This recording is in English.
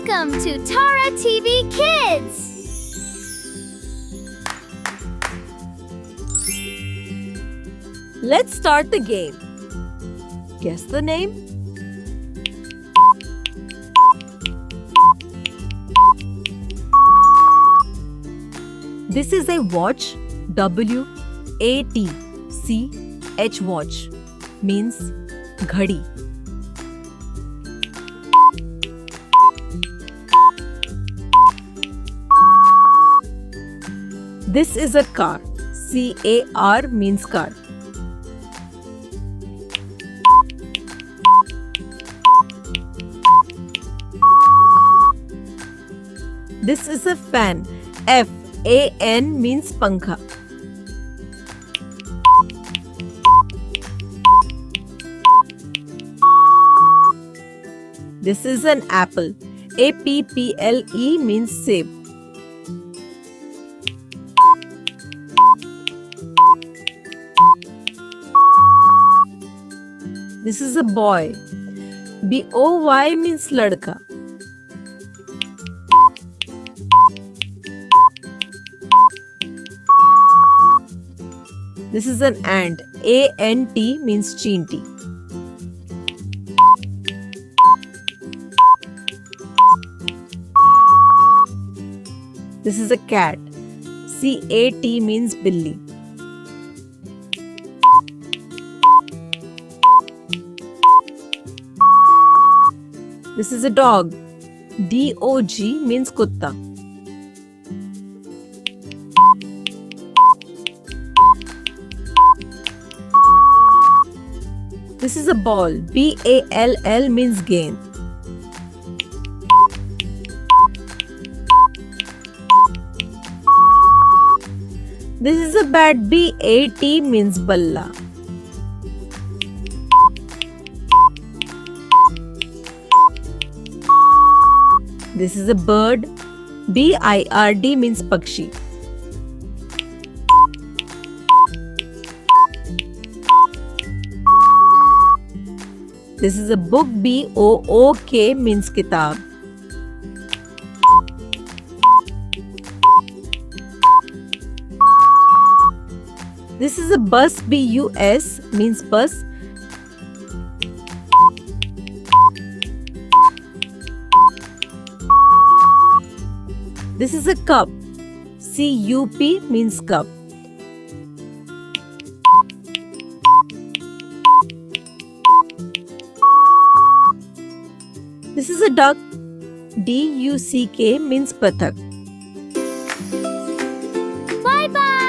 Welcome to Tara TV Kids! Let's start the game. Guess the name? This is a watch. W-A-T-C-H watch means घड़ी. This is a car. C-A-R means car. This is a fan. F-A-N means pankha. This is an apple. A-P-P-L-E means save. This is a boy. B-O-Y means ladka. This is an ant. A-N-T means chinti. This is a cat. C-A-T means billi. This is a dog. D-O-G means kutta. This is a ball. B-A-L-L means gain. This is a bat. B-A-T means balla. This is a bird. B-I-R-D means pakshi. This is a book. B-O-O-K means kitab. This is a bus. B-U-S means bus. This is a cup. C-U-P means cup. This is a duck. D-U-C-K means pathak. Bye bye!